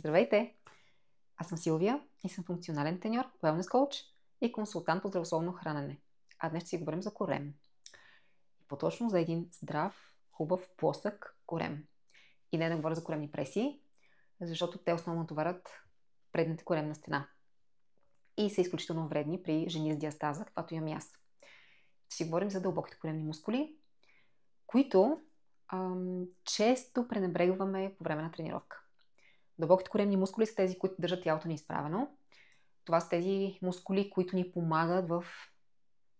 Здравейте! Аз съм Силвия и съм функционален треньор, wellness коуч и консултант по здравословно хранене. А днес ще си говорим за корем. И по-точно за един здрав, хубав, плосък корем. И не да говоря за коремни пресии, защото те основно товарят предната коремна стена. И са изключително вредни при жени с диастаза, каквато имам и аз. Ще си говорим за дълбоките коремни мускули, които често пренебрегваме по време на тренировка. Дълбоките коремни мускули са тези, които държат тялото ни изправено. Това са тези мускули, които ни помагат в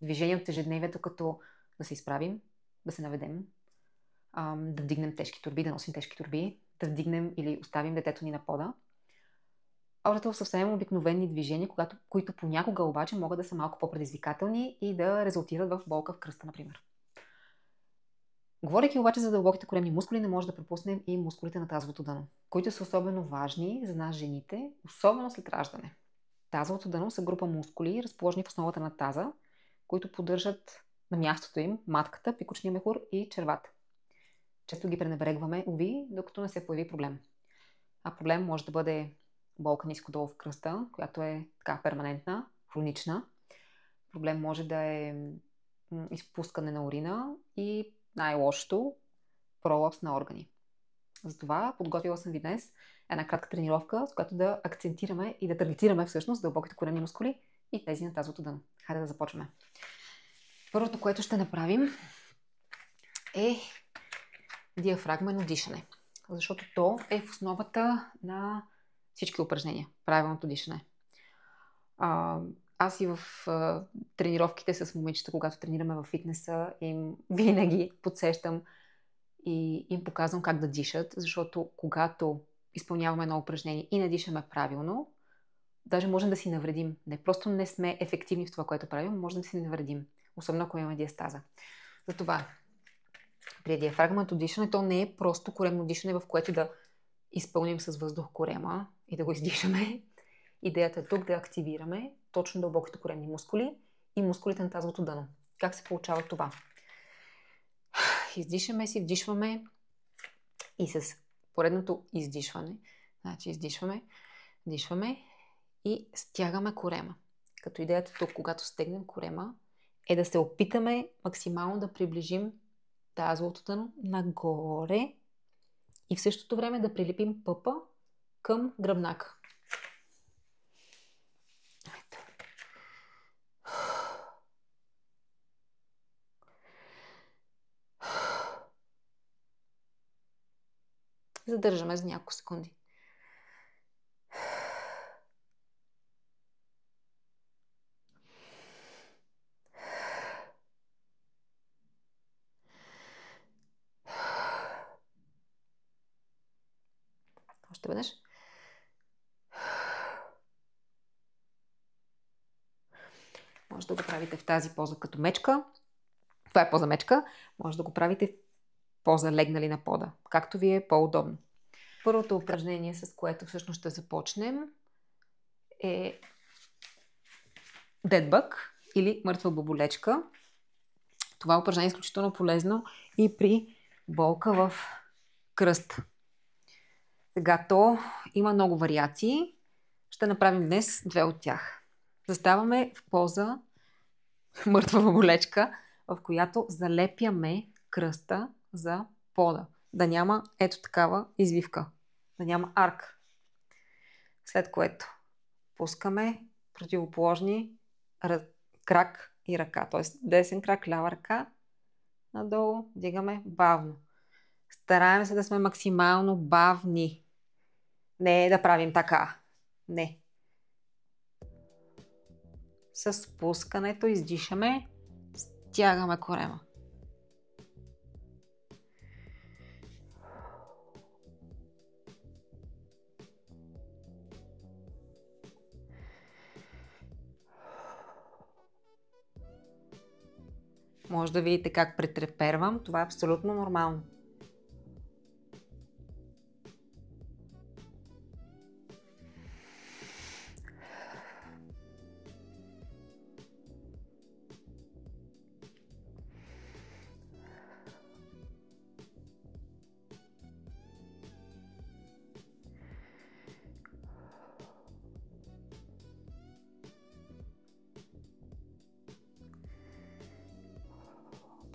движение от ежедневието, като да се изправим, да се наведем, да вдигнем тежки торби, да носим тежки торби, да вдигнем или оставим детето ни на пода. Общо съвсем обикновени движения, които понякога обаче могат да са малко по-предизвикателни и да резултират в болка в кръста, например. Говорейки обаче за дълбоките коремни мускули, не може да пропуснем и мускулите на тазовото дъно, които са особено важни за нас жените, особено след раждане. Тазовото дъно са група мускули, разположени в основата на таза, които поддържат на мястото им матката, пикочния мехур и червата. Често ги пренебрегваме, уви, докато не се появи проблем. А проблем може да бъде болка ниско-долу в кръста, която е така перманентна, хронична. Проблем може да е изпускане на урина и най-лошото пролапс на органи. Затова подготвила съм ви днес една кратка тренировка, с която да акцентираме и да таргетираме всъщност дълбоките коремни мускули и тези на тазовото дъно. Хайде да започваме. Първото, което ще направим е диафрагмено дишане, защото то е в основата на всички упражнения. Правилното дишане. Аз и в тренировките с момичета, когато тренираме във фитнеса, им винаги подсещам и им показвам как да дишат, защото когато изпълняваме едно упражнение и не дишаме правилно, даже можем да си навредим. Не просто не сме ефективни в това, което правим, може да си навредим, особено ако имаме диастаза. Затова при диафрагмното дишане то не е просто коремно дишане, в което да изпълним с въздух корема и да го издишаме. Идеята е тук да активираме точно дълбоките коремни мускули и мускулите на тазовото дъно. Как се получава това? Издишаме си, вдишваме и с поредното издишване. Значи издишваме, вдишваме и стягаме корема. Като идеята тук, когато стегнем корема, е да се опитаме максимално да приближим тазовото дъно нагоре и в същото време да прилепим пъпа към гръбнака. Задържаме за няколко секунди. Още веднъж. Може да го правите в тази поза като мечка. Това е поза мечка. Може да го правите в поза легнали на пода, както ви е по-удобно. Първото упражнение, с което всъщност ще започнем, е Dead Bug или мъртва боболечка. Това упражнение е изключително полезно и при болка в кръста. Сега то има много вариации. Ще направим днес две от тях. Заставаме в поза мъртва боболечка, в която залепяме кръста за пода. Да няма ето такава извивка. Да няма арк. След което пускаме противоположни крак и ръка. Т.е. десен крак, лява ръка. Надолу вдигаме бавно. Стараем се да сме максимално бавни. Не да правим така. Не. С пускането издишаме, стягаме корема. Може да видите как претрепервам. Това е абсолютно нормално.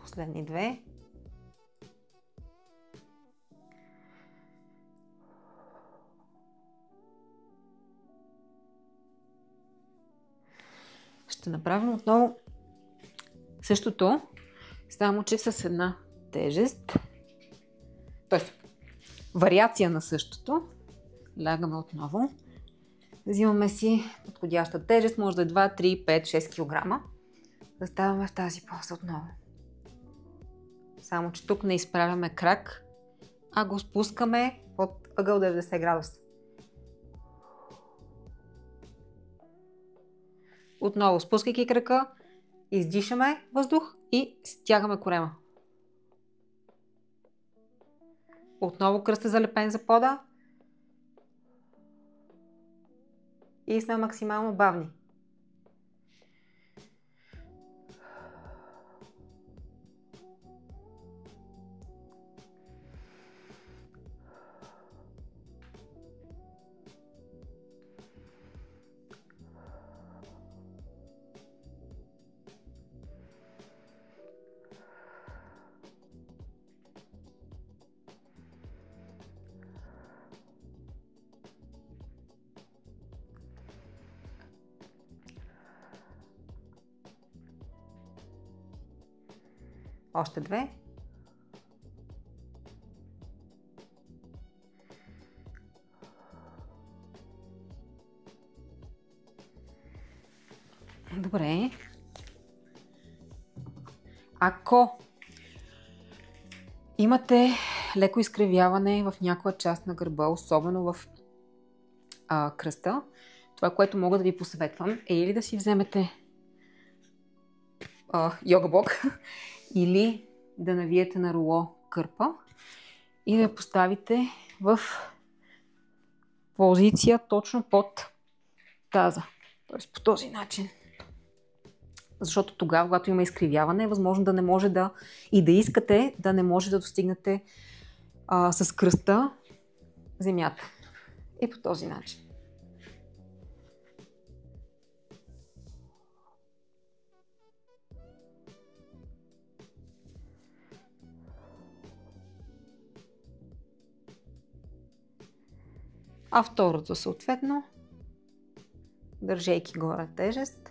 Последни две. Ще направим отново същото, само че с една тежест. Тоест, вариация на същото. Лягаме отново. Взимаме си подходяща тежест, може да е 2, 3, 5, 6 кг. Заставаме в тази поза отново. Само че тук не изправяме крак, а го спускаме под ъгъл 90 градуса. Отново спускайки крака, издишаме въздух и стягаме корема. Отново кръстът залепен за пода. И сме максимално бавни. Още две. Добре. Ако имате леко изкривяване в някоя част на гърба, особено в кръста, това, което мога да ви посъветвам, е или да си вземете йога блок, или да навиете на руло кърпа и да я поставите в позиция точно под таза. Тоест по този начин. Защото тогава, когато има изкривяване, е възможно да не може да и да искате да не може да достигнете с кръста земята. И по този начин. А второто съответно, държейки горе тежест.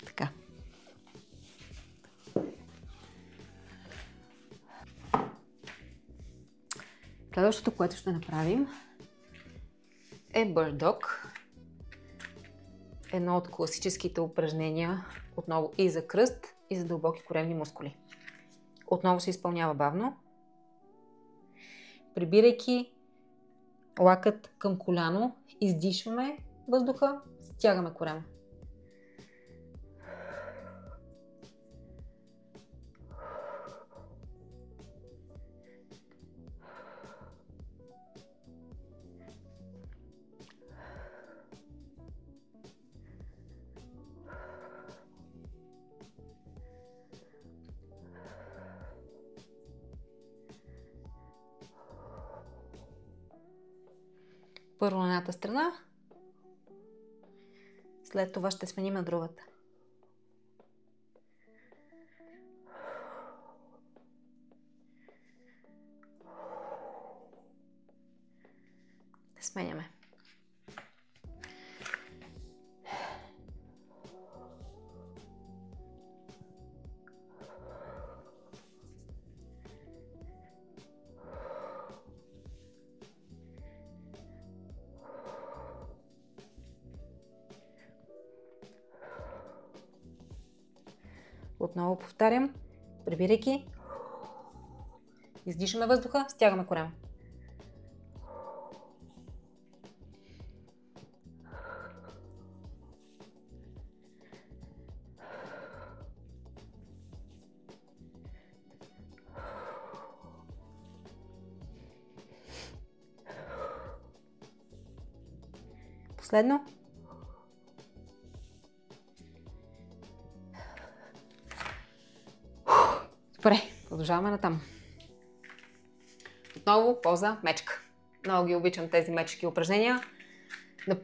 Така. Следващото, което ще направим, е Bird Dog. Едно от класическите упражнения, отново и за кръст, и за дълбоки коремни мускули. Отново се изпълнява бавно. Прибирайки лакът към коляно, издишваме въздуха, стягаме корема. Първо на едната страна, след това ще сменим на другата. Сменяме. Отново повтарям, прибирайки, издишаме въздуха, стягаме корема. Последно. Добре, продължаваме натам. Отново поза мечка. Много ги обичам тези мечки упражнения. на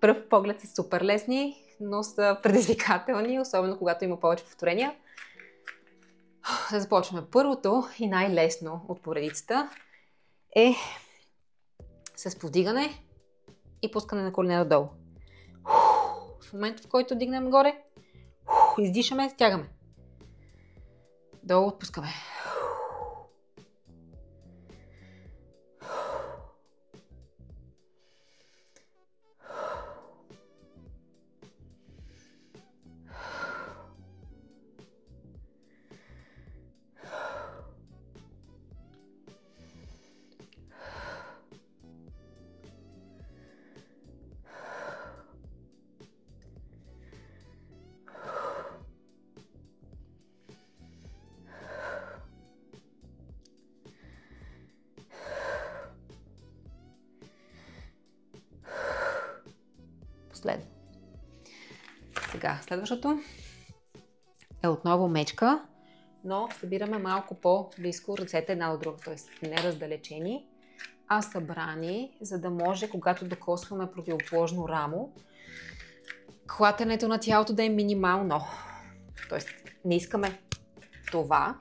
пръв поглед са супер лесни, но са предизвикателни, особено когато има повече повторения. Да започваме. Първото и най-лесно от поредицата е с повдигане и пускане на колене долу. В момента, в който дигнем горе, издишаме, стягаме. Долу отпускаме. Последно. Сега, следващото е отново мечка, но събираме малко по-близко ръцете една от друга, т.е. не раздалечени, а събрани, за да може, когато докосваме противоположно рамо, клатенето на тялото да е минимално. Т.е. не искаме това,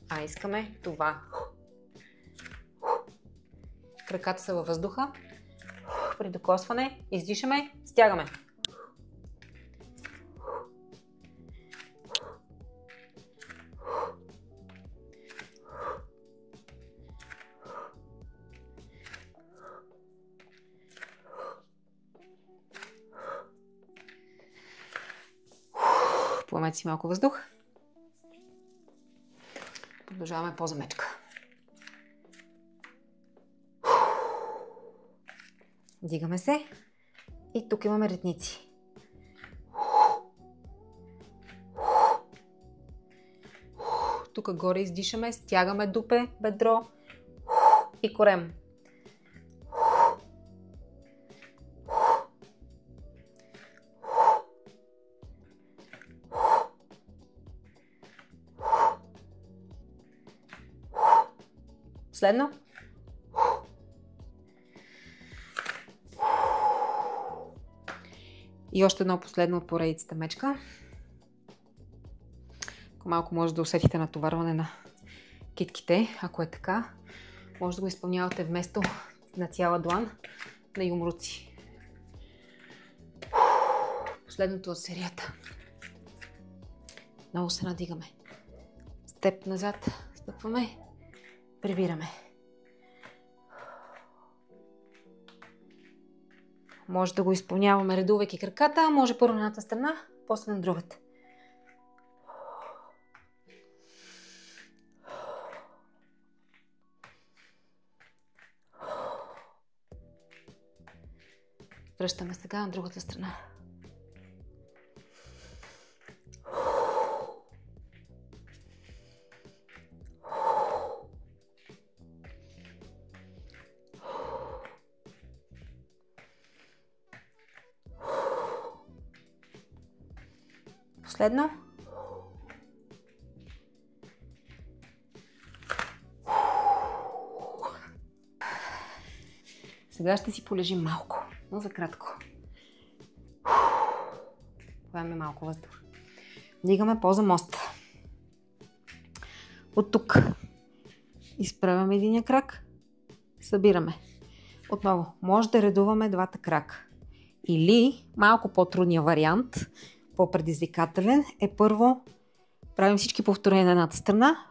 а искаме това. Краката са във въздуха. При докосване издишаме, стягаме. Поемете си малко въздух. Продължаваме по-замечка. Дигаме се и тук имаме редници. Тук горе издишаме, стягаме дупе, бедро и корем. Последно. И още едно последно от поредицата мечка. Ако малко може да усетите натоварване на китките, ако е така, може да го изпълнявате вместо на цяла длан на юмруци. Последното от серията. Много се надигаме. Степ назад, стъпваме, прибираме. Може да го изпълняваме редувайки краката, може първо на едната страна, после на другата. Връщаме сега на другата страна. Последно. Сега ще си полежим малко, но за кратко. Поемаме малко въздух. Дигаме поза мост. От тук изправяме единия крак, събираме. Отново, може да редуваме двата крака. Или малко по-трудния вариант, по-предизвикателен, е първо правим всички повторения на едната страна,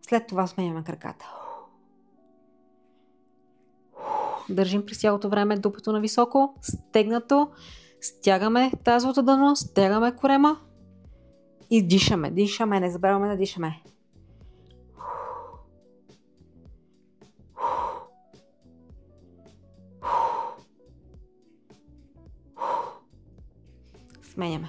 след това сменяме краката. Държим през цялото време дупето на високо, стегнато, стягаме тазовото дъно, стягаме корема и дишаме. Дишаме, не забравяме да дишаме. Сменяме.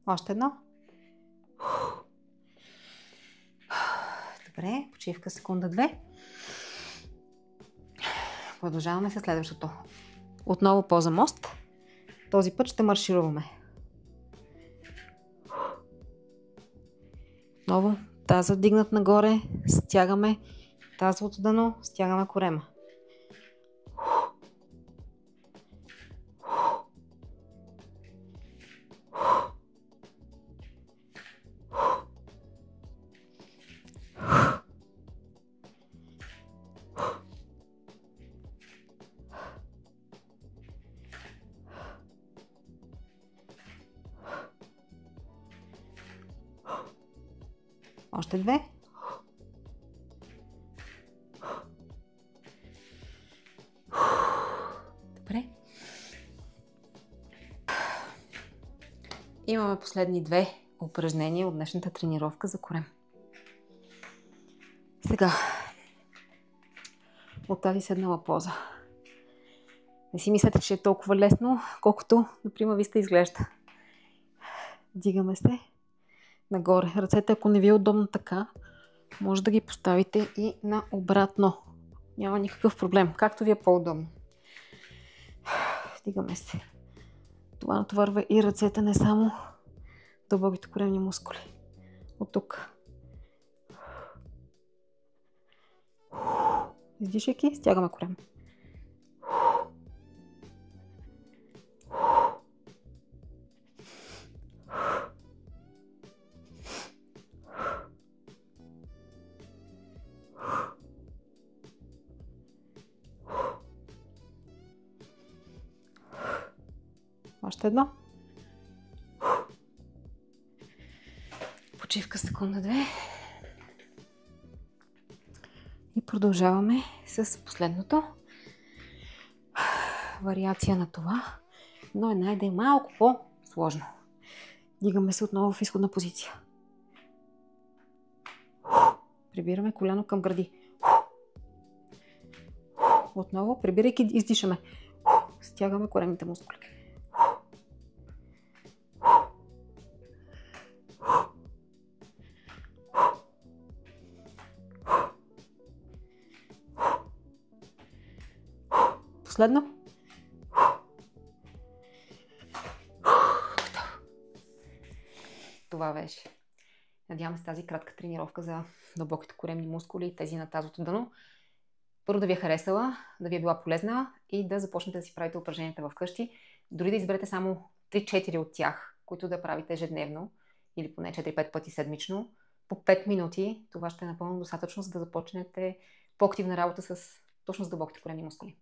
Още едно. Добре, почивка секунда-две. Продължаваме с следващото. Отново поза мост. Този път ще маршируваме. Отново таза вдигнат нагоре, стягаме тазовото дъно, стягаме корема. Още две. Добре. Имаме последни две упражнения от днешната тренировка за корем. Сега, от тази седнала поза. Не си мислете, че е толкова лесно, колкото, например, ви сте изглежда. Дигаме се нагоре. Ръцете, ако не ви е удобно така, може да ги поставите и на обратно. Няма никакъв проблем, както ви е по-удобно. Дигаме се. Това натоварва и ръцете, не само дълбоките коремни мускули. От тук. Издишайки, стягаме корем. Още едно. Почивка секунда-две. И продължаваме с последното. Вариация на това, но да е малко по-сложно. Дигаме се отново в изходна позиция. Прибираме коляно към гърди. Отново, прибирайки, издишаме. Стягаме коремните мускули. Последно. Това беше. Надявам се тази кратка тренировка за дълбоките коремни мускули и тези на тазовото дъно първо да ви е харесала, да ви е била полезна и да започнете да си правите упражненията вкъщи. Дори да изберете само 3-4 от тях, които да правите ежедневно или поне 4-5 пъти седмично, по 5 минути, това ще е напълно достатъчно, за да започнете по-активна работа точно с дълбоките коремни мускули.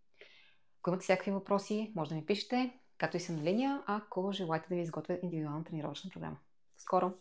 Ако имате всякакви въпроси, може да ми пишете, както и съм на линия, ако желаете да ви изготвя индивидуална тренировъчна програма. Скоро!